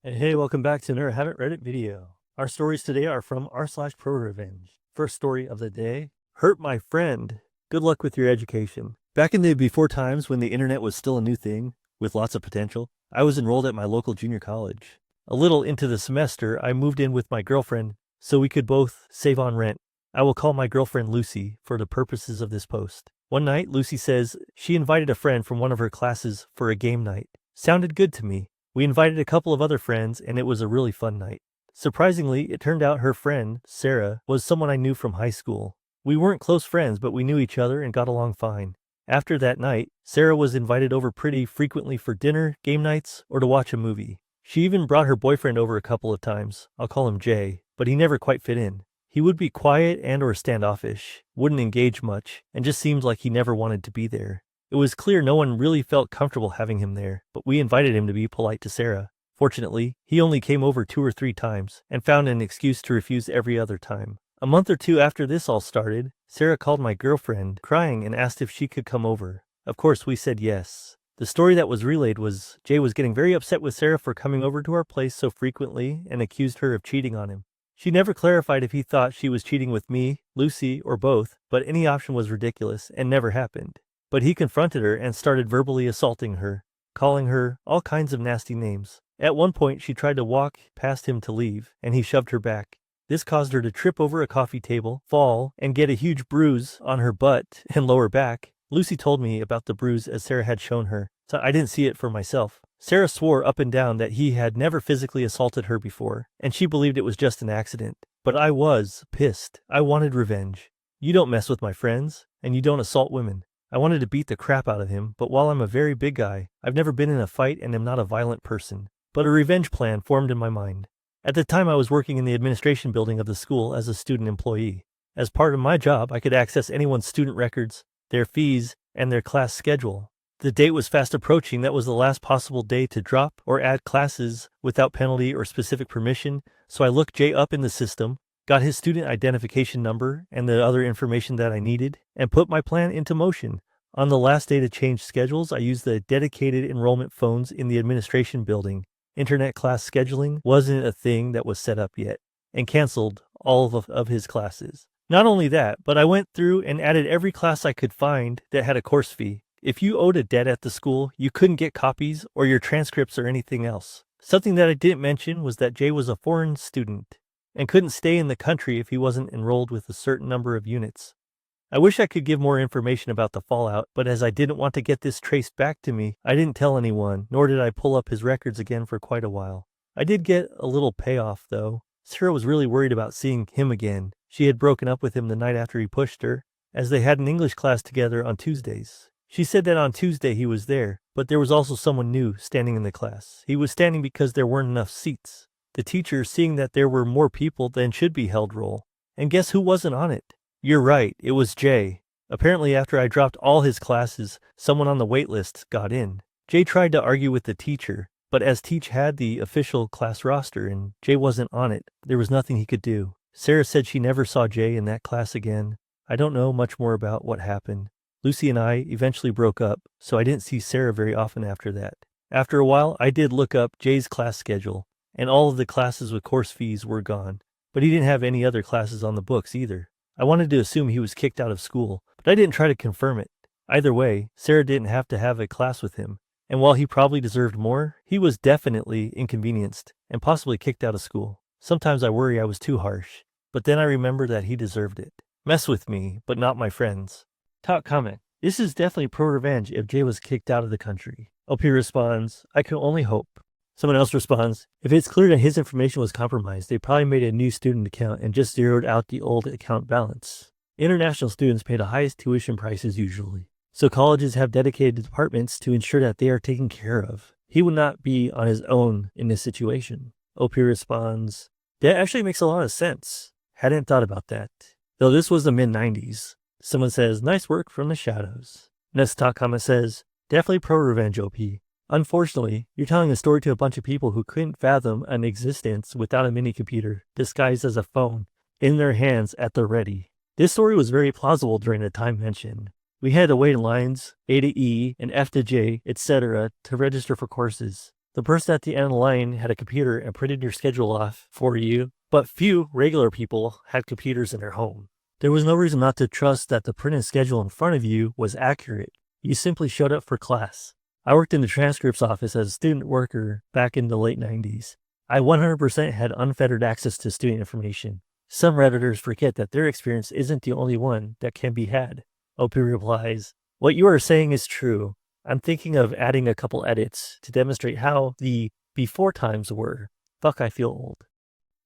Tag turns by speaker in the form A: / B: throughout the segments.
A: Hey, welcome back to another Haven't Read It video. Our stories today are from r/ProRevenge. First story of the day, Hurt My Friend. Good luck with your education. Back in the before times when the internet was still a new thing, with lots of potential, I was enrolled at my local junior college. A little into the semester, I moved in with my girlfriend so we could both save on rent. I will call my girlfriend Lucy for the purposes of this post. One night, Lucy says she invited a friend from one of her classes for a game night. Sounded good to me. We invited a couple of other friends, and it was a really fun night. Surprisingly, it turned out her friend, Sarah, was someone I knew from high school. We weren't close friends, but we knew each other and got along fine. After that night, Sarah was invited over pretty frequently for dinner, game nights, or to watch a movie. She even brought her boyfriend over a couple of times. I'll call him Jay, but he never quite fit in. He would be quiet and or standoffish, wouldn't engage much, and just seemed like he never wanted to be there. It was clear no one really felt comfortable having him there, but we invited him to be polite to Sarah. Fortunately, he only came over 2 or 3 times, and found an excuse to refuse every other time. A month or 2 after this all started, Sarah called my girlfriend, crying, and asked if she could come over. Of course, we said yes. The story that was relayed was Jay was getting very upset with Sarah for coming over to our place so frequently and accused her of cheating on him. She never clarified if he thought she was cheating with me, Lucy, or both, but any option was ridiculous and never happened. But he confronted her and started verbally assaulting her, calling her all kinds of nasty names. At one point, she tried to walk past him to leave, and he shoved her back. This caused her to trip over a coffee table, fall, and get a huge bruise on her butt and lower back. Lucy told me about the bruise as Sarah had shown her, so I didn't see it for myself. Sarah swore up and down that he had never physically assaulted her before, and she believed it was just an accident. But I was pissed. I wanted revenge. You don't mess with my friends, and you don't assault women. I wanted to beat the crap out of him, but while I'm a very big guy, I've never been in a fight and am not a violent person. But a revenge plan formed in my mind. At the time, I was working in the administration building of the school as a student employee. As part of my job, I could access anyone's student records, their fees, and their class schedule. The date was fast approaching. That was the last possible day to drop or add classes without penalty or specific permission, so I looked Jay up in the system, got his student identification number and the other information that I needed, and put my plan into motion. On the last day to change schedules, I used the dedicated enrollment phones in the administration building. Internet class scheduling wasn't a thing that was set up yet, and canceled all of his classes. Not only that, but I went through and added every class I could find that had a course fee. If you owed a debt at the school, you couldn't get copies or your transcripts or anything else. Something that I didn't mention was that Jay was a foreign student and couldn't stay in the country if he wasn't enrolled with a certain number of units. I wish I could give more information about the fallout, but as I didn't want to get this traced back to me, I didn't tell anyone, nor did I pull up his records again for quite a while. I did get a little payoff, though. Sarah was really worried about seeing him again. She had broken up with him the night after he pushed her, as they had an English class together on Tuesdays. She said that on Tuesday he was there, but there was also someone new standing in the class. He was standing because there weren't enough seats. The teacher, seeing that there were more people than should be held roll. And guess who wasn't on it? You're right, it was Jay. Apparently after I dropped all his classes, someone on the wait list got in. Jay tried to argue with the teacher, but as Teach had the official class roster and Jay wasn't on it, there was nothing he could do. Sarah said she never saw Jay in that class again. I don't know much more about what happened. Lucy and I eventually broke up, so I didn't see Sarah very often after that. After a while, I did look up Jay's class schedule, and all of the classes with course fees were gone, but he didn't have any other classes on the books either. I wanted to assume he was kicked out of school, but I didn't try to confirm it. Either way, Sarah didn't have to have a class with him, and while he probably deserved more, he was definitely inconvenienced and possibly kicked out of school. Sometimes I worry I was too harsh, but then I remember that he deserved it. Mess with me, but not my friends. Top comment. This is definitely pro-revenge if Jay was kicked out of the country. OP responds, I can only hope. Someone else responds, if it's clear that his information was compromised, they probably made a new student account and just zeroed out the old account balance. International students pay the highest tuition prices usually, so colleges have dedicated departments to ensure that they are taken care of. He would not be on his own in this situation. OP responds, that actually makes a lot of sense. Hadn't thought about that. Though this was the mid-90s. Someone says, nice work from the shadows. Next top comment says, definitely pro-revenge OP. Unfortunately, you're telling a story to a bunch of people who couldn't fathom an existence without a mini-computer disguised as a phone in their hands at the ready. This story was very plausible during the time mentioned. We had to wait in lines, A to E and F to J, etc. to register for courses. The person at the end of the line had a computer and printed your schedule off for you, but few regular people had computers in their home. There was no reason not to trust that the printed schedule in front of you was accurate. You simply showed up for class. I worked in the transcripts office as a student worker back in the late 90s. I 100% had unfettered access to student information. Some Redditors forget that their experience isn't the only one that can be had. OP replies, "What you are saying is true. I'm thinking of adding a couple edits to demonstrate how the before times were. Fuck, I feel old."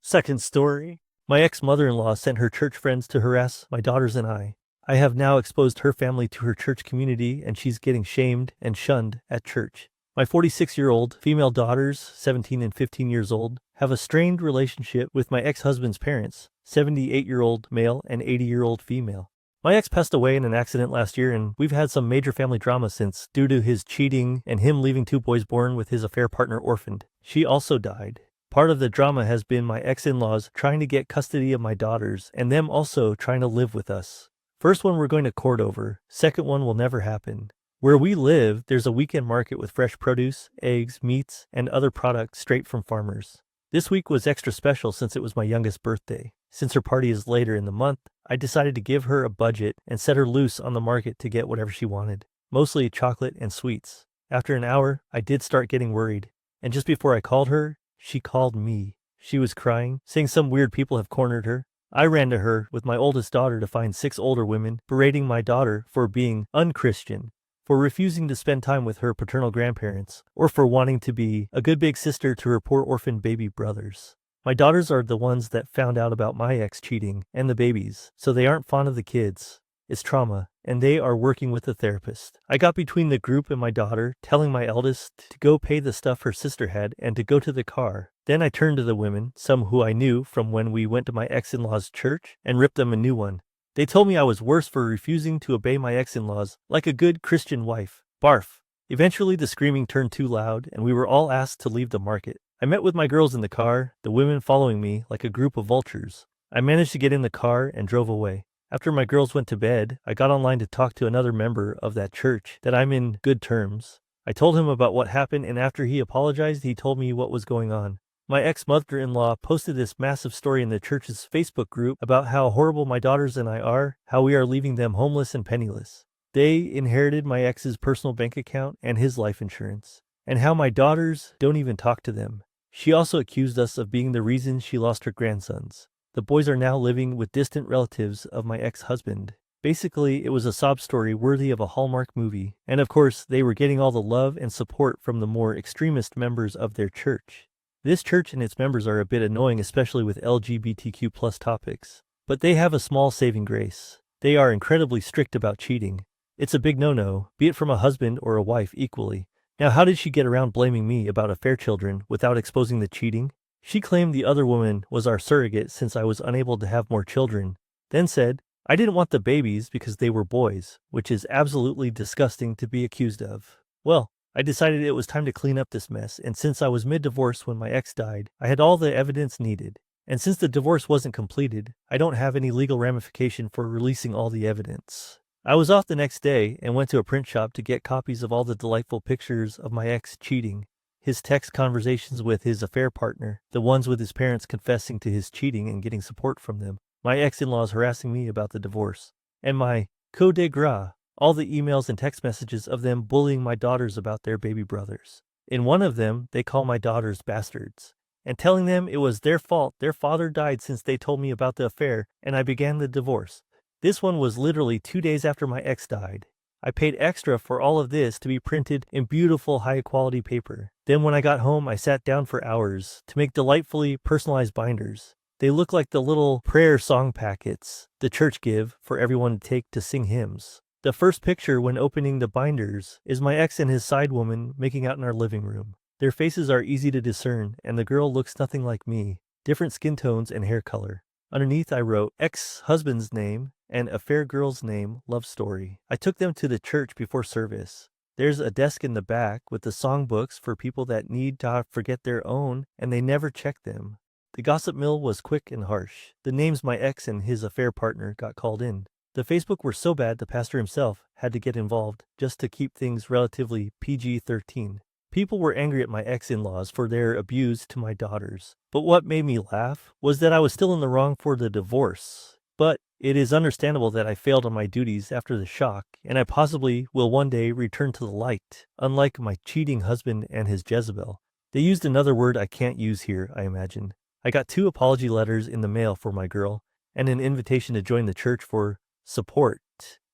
A: Second story. My ex-mother-in-law sent her church friends to harass my daughters and I. I have now exposed her family to her church community, and she's getting shamed and shunned at church. My 46-year-old female daughters, 17 and 15 years old, have a strained relationship with my ex-husband's parents, 78-year-old male and 80-year-old female. My ex passed away in an accident last year, and we've had some major family drama since, due to his cheating and him leaving 2 boys born with his affair partner orphaned. She also died. Part of the drama has been my ex-in-laws trying to get custody of my daughters, and them also trying to live with us. First one we're going to court over. Second one will never happen. Where we live, there's a weekend market with fresh produce, eggs, meats, and other products straight from farmers. This week was extra special since it was my youngest birthday. Since her party is later in the month, I decided to give her a budget and set her loose on the market to get whatever she wanted, mostly chocolate and sweets. After an hour, I did start getting worried, and just before I called her, she called me. She was crying, saying some weird people have cornered her. I ran to her with my oldest daughter to find 6 older women berating my daughter for being unchristian, for refusing to spend time with her paternal grandparents, or for wanting to be a good big sister to her poor orphan baby brothers. My daughters are the ones that found out about my ex cheating and the babies, so they aren't fond of the kids. It's trauma, and they are working with a therapist. I got between the group and my daughter, telling my eldest to go pay the stuff her sister had and to go to the car. Then I turned to the women, some who I knew from when we went to my ex-in-law's church, and ripped them a new one. They told me I was worse for refusing to obey my ex-in-laws like a good Christian wife. Barf. Eventually the screaming turned too loud, and we were all asked to leave the market. I met with my girls in the car, the women following me like a group of vultures. I managed to get in the car and drove away. After my girls went to bed, I got online to talk to another member of that church that I'm in good terms. I told him about what happened, and after he apologized, he told me what was going on. My ex-mother-in-law posted this massive story in the church's Facebook group about how horrible my daughters and I are, how we are leaving them homeless and penniless. They inherited my ex's personal bank account and his life insurance, and how my daughters don't even talk to them. She also accused us of being the reason she lost her grandsons. The boys are now living with distant relatives of my ex-husband. Basically, it was a sob story worthy of a Hallmark movie, and of course, they were getting all the love and support from the more extremist members of their church. This church and its members are a bit annoying, especially with LGBTQ+ topics, but they have a small saving grace. They are incredibly strict about cheating. It's a big no-no, be it from a husband or a wife equally. Now, how did she get around blaming me about affair children without exposing the cheating? She claimed the other woman was our surrogate since I was unable to have more children, then said, I didn't want the babies because they were boys, which is absolutely disgusting to be accused of. Well, I decided it was time to clean up this mess, and since I was mid-divorce when my ex died, I had all the evidence needed. And since the divorce wasn't completed, I don't have any legal ramification for releasing all the evidence. I was off the next day and went to a print shop to get copies of all the delightful pictures of my ex cheating, his text conversations with his affair partner, the ones with his parents confessing to his cheating and getting support from them, my ex-in-laws harassing me about the divorce, and my coup de grace, all the emails and text messages of them bullying my daughters about their baby brothers. In one of them, they call my daughters bastards, and telling them it was their fault their father died since they told me about the affair and I began the divorce. This one was literally 2 days after my ex died. I paid extra for all of this to be printed in beautiful high-quality paper. Then when I got home, I sat down for hours to make delightfully personalized binders. They look like the little prayer song packets the church give for everyone to take to sing hymns. The first picture when opening the binders is my ex and his side woman making out in our living room. Their faces are easy to discern, and the girl looks nothing like me, different skin tones and hair color. Underneath I wrote ex-husband's name and affair girl's name, love story. I took them to the church before service. There's a desk in the back with the songbooks for people that need to forget their own and they never check them. The gossip mill was quick and harsh. The names my ex and his affair partner got called in. The Facebook were so bad the pastor himself had to get involved just to keep things relatively PG-13. People were angry at my ex-in-laws for their abuse to my daughters. But what made me laugh was that I was still in the wrong for the divorce. But it is understandable that I failed on my duties after the shock, and I possibly will one day return to the light, unlike my cheating husband and his Jezebel. They used another word I can't use here, I imagine. I got 2 apology letters in the mail for my girl, and an invitation to join the church for support.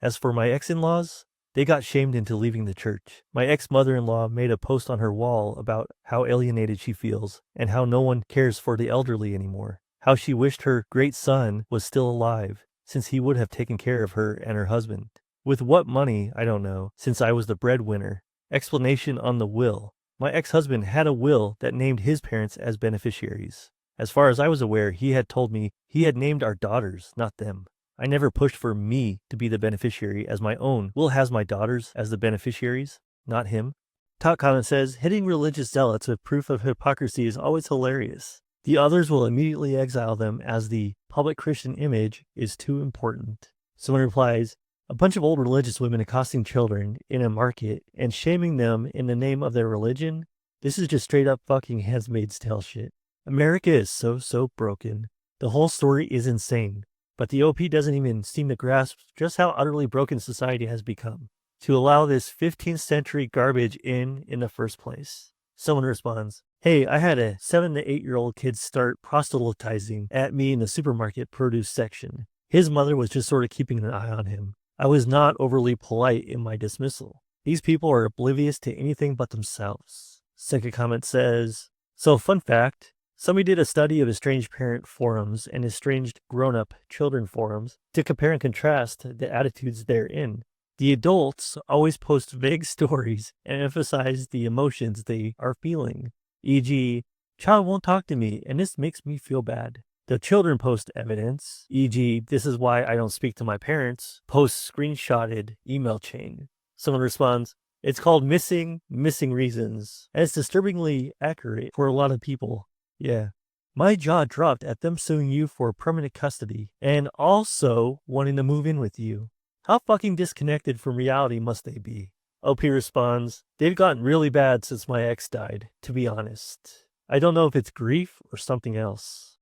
A: As for my ex-in-laws, they got shamed into leaving the church. My ex-mother-in-law made a post on her wall about how alienated she feels and how no one cares for the elderly anymore. How she wished her great son was still alive, since he would have taken care of her and her husband. With what money, I don't know, since I was the breadwinner. Explanation on the will. My ex-husband had a will that named his parents as beneficiaries. As far as I was aware, he had told me he had named our daughters, not them. I never pushed for me to be the beneficiary, as my own will has my daughters as the beneficiaries, not him. Top comment says, hitting religious zealots with proof of hypocrisy is always hilarious. The others will immediately exile them as the public Christian image is too important. Someone replies, a bunch of old religious women accosting children in a market and shaming them in the name of their religion? This is just straight up fucking Handmaid's Tale shit. America is so broken. The whole story is insane. But the OP doesn't even seem to grasp just how utterly broken society has become to allow this 15th century garbage in the first place. Someone responds, hey, I had a 7 to 8-year-old kid start proselytizing at me in the supermarket produce section. His mother was just sort of keeping an eye on him. I was not overly polite in my dismissal. These people are oblivious to anything but themselves. Second comment says, so fun fact, somebody did a study of estranged parent forums and estranged grown-up children forums to compare and contrast the attitudes therein. The adults always post vague stories and emphasize the emotions they are feeling, e.g., child won't talk to me and this makes me feel bad. The children post evidence, e.g., this is why I don't speak to my parents, post screenshotted email chain. Someone responds, it's called missing reasons, and it's disturbingly accurate for a lot of people. Yeah. My jaw dropped at them suing you for permanent custody and also wanting to move in with you. How fucking disconnected from reality must they be? OP responds, they've gotten really bad since my ex died, to be honest. I don't know if it's grief or something else.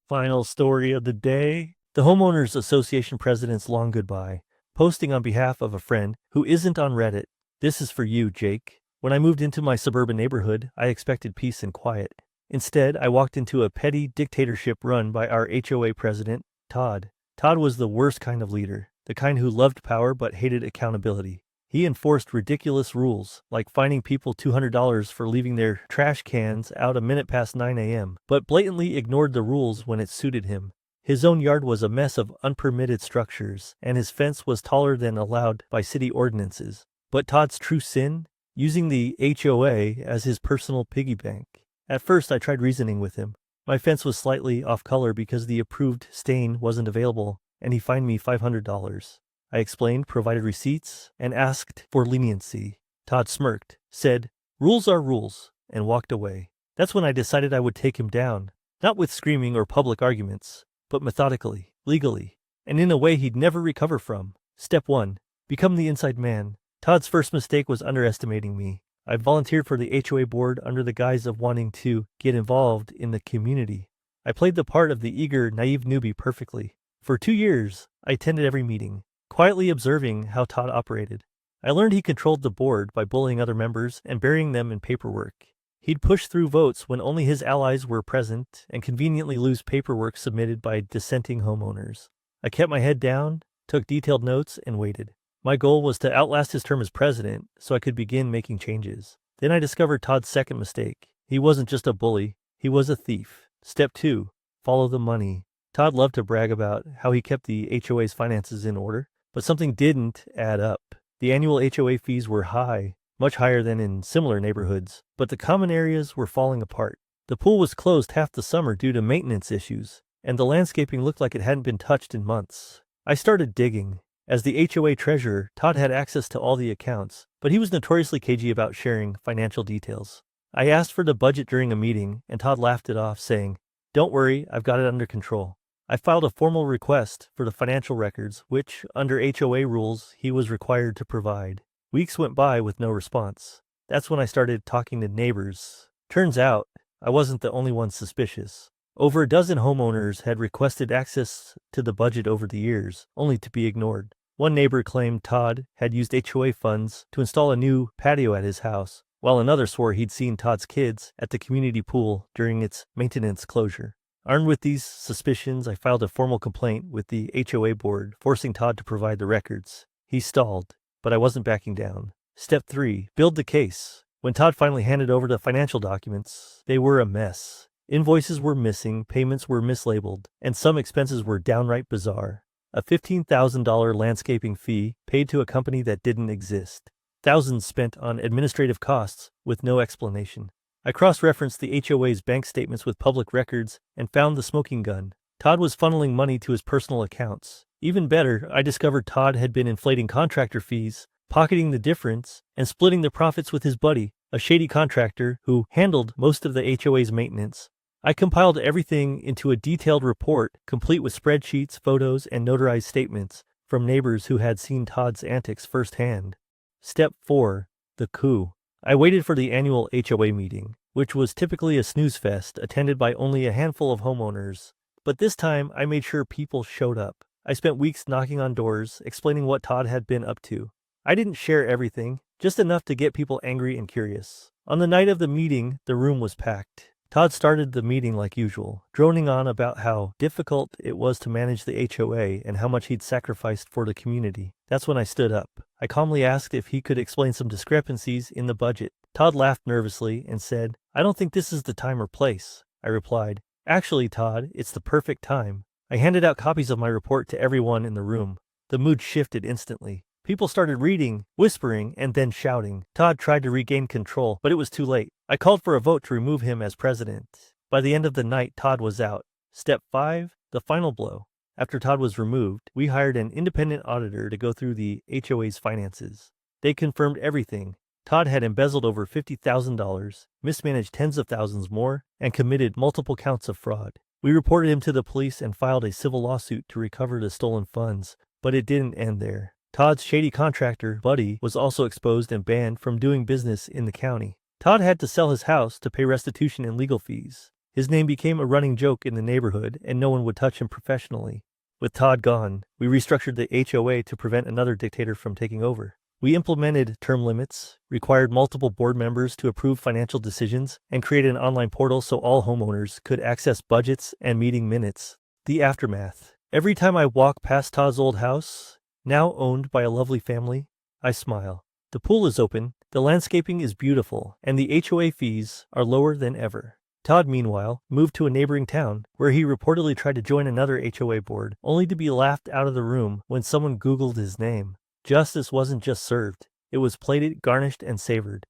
A: Final story of the day. The Homeowners Association president's long goodbye, posting on behalf of a friend who isn't on Reddit. This is for you, Jake. When I moved into my suburban neighborhood, I expected peace and quiet. Instead, I walked into a petty dictatorship run by our HOA president, Todd. Todd was the worst kind of leader, the kind who loved power but hated accountability. He enforced ridiculous rules, like fining people $200 for leaving their trash cans out a minute past 9 a.m., but blatantly ignored the rules when it suited him. His own yard was a mess of unpermitted structures, and his fence was taller than allowed by city ordinances. But Todd's true sin? Using the HOA as his personal piggy bank. At first, I tried reasoning with him. My fence was slightly off color because the approved stain wasn't available, and he fined me $500. I explained, provided receipts, and asked for leniency. Todd smirked, said, rules are rules, and walked away. That's when I decided I would take him down, not with screaming or public arguments, but methodically, legally, and in a way he'd never recover from. Step 1. Become the inside man. Todd's first mistake was underestimating me. I volunteered for the HOA board under the guise of wanting to get involved in the community. I played the part of the eager, naive newbie perfectly. For 2 years, I attended every meeting, quietly observing how Todd operated. I learned he controlled the board by bullying other members and burying them in paperwork. He'd push through votes when only his allies were present and conveniently lose paperwork submitted by dissenting homeowners. I kept my head down, took detailed notes, and waited. My goal was to outlast his term as president so I could begin making changes. Then I discovered Todd's second mistake. He wasn't just a bully, he was a thief. Step 2. Follow the money. Todd loved to brag about how he kept the HOA's finances in order, but something didn't add up. The annual HOA fees were high, much higher than in similar neighborhoods, but the common areas were falling apart. The pool was closed half the summer due to maintenance issues, and the landscaping looked like it hadn't been touched in months. I started digging. As the HOA treasurer, Todd had access to all the accounts, but he was notoriously cagey about sharing financial details. I asked for the budget during a meeting, and Todd laughed it off, saying, don't worry, I've got it under control. I filed a formal request for the financial records, which, under HOA rules, he was required to provide. Weeks went by with no response. That's when I started talking to neighbors. Turns out, I wasn't the only one suspicious. Over a dozen homeowners had requested access to the budget over the years, only to be ignored. One neighbor claimed Todd had used HOA funds to install a new patio at his house, while another swore he'd seen Todd's kids at the community pool during its maintenance closure. Armed with these suspicions, I filed a formal complaint with the HOA board, forcing Todd to provide the records. He stalled, but I wasn't backing down. Step 3. Build the case. When Todd finally handed over the financial documents, they were a mess. Invoices were missing, payments were mislabeled, and some expenses were downright bizarre. A $15,000 landscaping fee paid to a company that didn't exist. Thousands spent on administrative costs with no explanation. I cross-referenced the HOA's bank statements with public records and found the smoking gun. Todd was funneling money to his personal accounts. Even better, I discovered Todd had been inflating contractor fees, pocketing the difference, and splitting the profits with his buddy, a shady contractor who handled most of the HOA's maintenance. I compiled everything into a detailed report, complete with spreadsheets, photos, and notarized statements from neighbors who had seen Todd's antics firsthand. Step 4. The coup. I waited for the annual HOA meeting, which was typically a snooze fest attended by only a handful of homeowners. But this time, I made sure people showed up. I spent weeks knocking on doors, explaining what Todd had been up to. I didn't share everything, just enough to get people angry and curious. On the night of the meeting, the room was packed. Todd started the meeting like usual, droning on about how difficult it was to manage the HOA and how much he'd sacrificed for the community. That's when I stood up. I calmly asked if he could explain some discrepancies in the budget. Todd laughed nervously and said, "I don't think this is the time or place." I replied, "Actually, Todd, it's the perfect time." I handed out copies of my report to everyone in the room. The mood shifted instantly. People started reading, whispering, and then shouting. Todd tried to regain control, but it was too late. I called for a vote to remove him as president. By the end of the night, Todd was out. Step 5. The final blow. After Todd was removed, we hired an independent auditor to go through the HOA's finances. They confirmed everything. Todd had embezzled over $50,000, mismanaged tens of thousands more, and committed multiple counts of fraud. We reported him to the police and filed a civil lawsuit to recover the stolen funds, but it didn't end there. Todd's shady contractor, Buddy, was also exposed and banned from doing business in the county. Todd had to sell his house to pay restitution and legal fees. His name became a running joke in the neighborhood, and no one would touch him professionally. With Todd gone, we restructured the HOA to prevent another dictator from taking over. We implemented term limits, required multiple board members to approve financial decisions, and created an online portal so all homeowners could access budgets and meeting minutes. The aftermath. Every time I walk past Todd's old house, now owned by a lovely family, I smile. The pool is open, the landscaping is beautiful, and the HOA fees are lower than ever. Todd, meanwhile, moved to a neighboring town, where he reportedly tried to join another HOA board, only to be laughed out of the room when someone Googled his name. Justice wasn't just served, it was plated, garnished, and savored.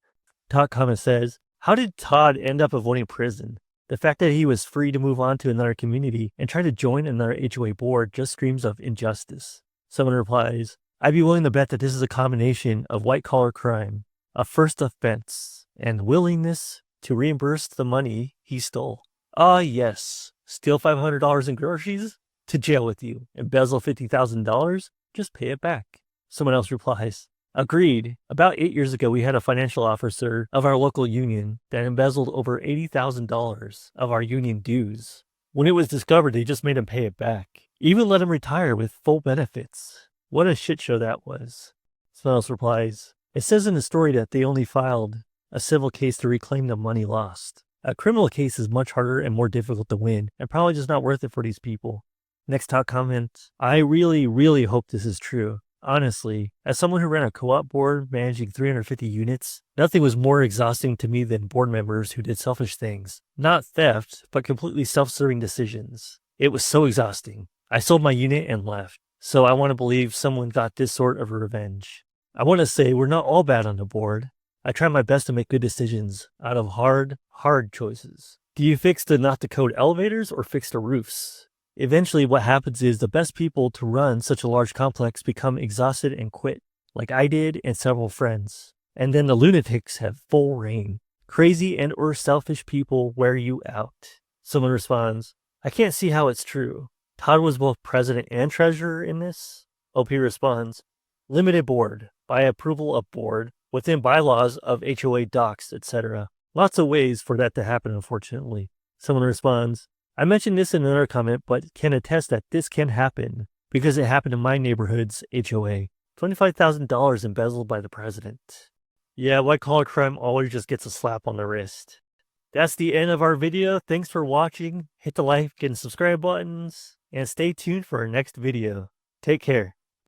A: Todd comment says, "How did Todd end up avoiding prison? The fact that he was free to move on to another community and try to join another HOA board just screams of injustice." Someone replies, "I'd be willing to bet that this is a combination of white-collar crime, a first offense, and willingness to reimburse the money he stole." Ah, yes. Steal $500 in groceries? To jail with you. Embezzle $50,000? Just pay it back. Someone else replies, "Agreed. About 8 years ago, we had a financial officer of our local union that embezzled over $80,000 of our union dues. When it was discovered, they just made him pay it back. Even let him retire with full benefits. What a shit show that was." Someone else replies, "It says in the story that they only filed a civil case to reclaim the money lost. A criminal case is much harder and more difficult to win, and probably just not worth it for these people." Next top comment, "I really hope this is true. Honestly, as someone who ran a co-op board managing 350 units, nothing was more exhausting to me than board members who did selfish things. Not theft, but completely self-serving decisions. It was so exhausting. I sold my unit and left. So I want to believe someone got this sort of revenge. I want to say we're not all bad on the board. I try my best to make good decisions out of hard choices. Do you fix the not to code elevators or fix the roofs? Eventually what happens is the best people to run such a large complex become exhausted and quit, like I did and several friends. And then the lunatics have full reign. Crazy and or selfish people wear you out." Someone responds, "I can't see how it's true. Todd was both president and treasurer in this." OP responds, "Limited board, by approval of board, within bylaws of HOA docs, etc. Lots of ways for that to happen, unfortunately. Someone responds, I mentioned this in another comment, but can attest that this can happen because it happened in my neighborhood's HOA. $25,000 embezzled by the president. Yeah, white collar crime always just gets a slap on the wrist. That's the end of our video. Thanks for watching. Hit the like and subscribe buttons and stay tuned for our next video. Take care.